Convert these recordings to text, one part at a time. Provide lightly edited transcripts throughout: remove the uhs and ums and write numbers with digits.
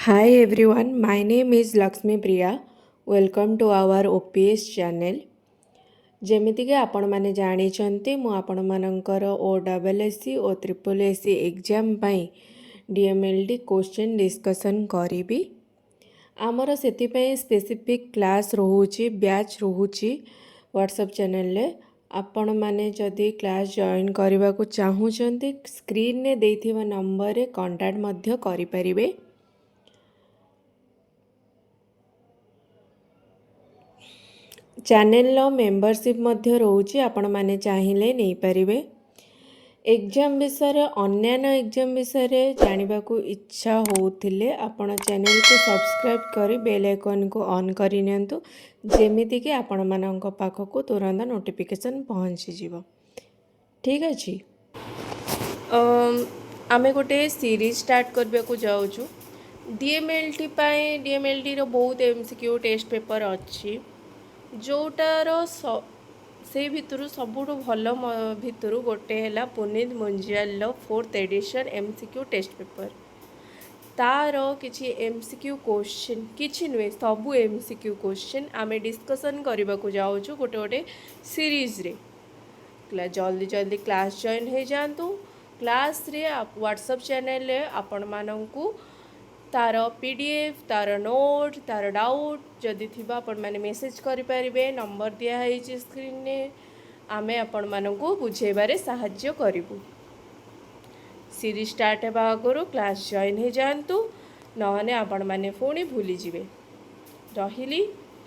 Hi everyone, my name is Lakshmi Priya. Welcome to our OPS channel. ଯେମିତିକି ଆପଣମାନେ ଜାଣିଛନ୍ତି ମୁଁ ଆପଣମାନଙ୍କର OSSC ଓ SSC ଏକ୍ଜାମ୍ ପାଇଁ DMLD କ୍ୱେଶ୍ଚନ୍ ଡିସ୍କସନ୍ କରିବି। ଆମର ସେଥିପାଇଁ ସ୍ପେସିଫିକ୍ କ୍ଲାସ୍ ରହୁଛି, ବ୍ୟାଚ୍ ରହୁଛି ହ୍ୱାଟ୍ସଆପ୍ ଚ୍ୟାନେଲରେ। ଆପଣମାନେ ଯଦି କ୍ଲାସ୍ ଜଏନ୍ କରିବାକୁ ଚାହୁଁଛନ୍ତି ସ୍କ୍ରିନ୍ରେ ଦେଇଥିବା ନମ୍ବରରେ କଣ୍ଟାକ୍ଟ ମଧ୍ୟ କରିପାରିବେ। ଚ୍ୟାନେଲର ମେମ୍ବରସିପ୍ ମଧ୍ୟ ରହୁଛି, ଆପଣମାନେ ଚାହିଁଲେ ନେଇପାରିବେ। ଏକ୍ଜାମ୍ ବିଷୟରେ ଅନ୍ୟାନ୍ୟ ଏକ୍ଜାମ୍ ବିଷୟରେ ଜାଣିବାକୁ ଇଚ୍ଛା ହେଉଥିଲେ ଆପଣ ଚ୍ୟାନେଲକୁ ସବସ୍କ୍ରାଇବ୍ କରି ବେଲ୍ ଆଇକନ୍କୁ ଅନ୍ କରିନିଅନ୍ତୁ, ଯେମିତିକି ଆପଣମାନଙ୍କ ପାଖକୁ ତୁରନ୍ତ ନୋଟିଫିକେସନ୍ ପହଞ୍ଚିଯିବ। ଠିକ୍ ଅଛି, ଆମେ ଗୋଟେ ସିରିଜ୍ ଷ୍ଟାର୍ଟ କରିବାକୁ ଯାଉଛୁ। DMLT ପାଇଁ DMLTର ବହୁତ MCQ ଟେଷ୍ଟ ପେପର୍ ଅଛି, ଯେଉଁଟାର ସେଇ ଭିତରୁ ସବୁଠୁ ଭଲ ଭିତରୁ ଗୋଟେ ହେଲା ପୁନୀତ ମୁଞ୍ଜାଲର 4th edition MCQ test paper. ତାର କିଛି MCQ କ୍ୱେଶ୍ଚିନ୍, କିଛି ନୁହେଁ ସବୁ MCQ କ୍ୱେଶ୍ଚିନ୍ ଆମେ ଡିସ୍କସନ୍ କରିବାକୁ ଯାଉଛୁ ଗୋଟେ ସିରିଜ୍ରେ। ଜଲ୍ଦି ଜଲ୍ଦି କ୍ଲାସ୍ ଜଏନ୍ ହେଇଯାଆନ୍ତୁ। କ୍ଲାସ୍ରେ ହ୍ୱାଟ୍ସଆପ୍ ଚ୍ୟାନେଲରେ ଆପଣମାନଙ୍କୁ ତାର PDF, ତାର ନୋଟ୍, ତାର ଡାଉଟ୍ ଯଦି ଥିବ ଆପଣମାନେ ମେସେଜ୍ କରିପାରିବେ। ନମ୍ବର ଦିଆହେଇଛି ସ୍କ୍ରିନ୍ରେ, ଆମେ ଆପଣମାନଙ୍କୁ ବୁଝେଇବାରେ ସାହାଯ୍ୟ କରିବୁ। ସିରିଜ୍ ଷ୍ଟାର୍ଟ ହେବା ଆଗରୁ କ୍ଲାସ୍ ଜଏନ୍ ହେଇଯାଆନ୍ତୁ, ନହେଲେ ଆପଣମାନେ ପୁଣି ଭୁଲିଯିବେ। ରହିଲି,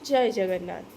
ଜୟ ଜଗନ୍ନାଥ।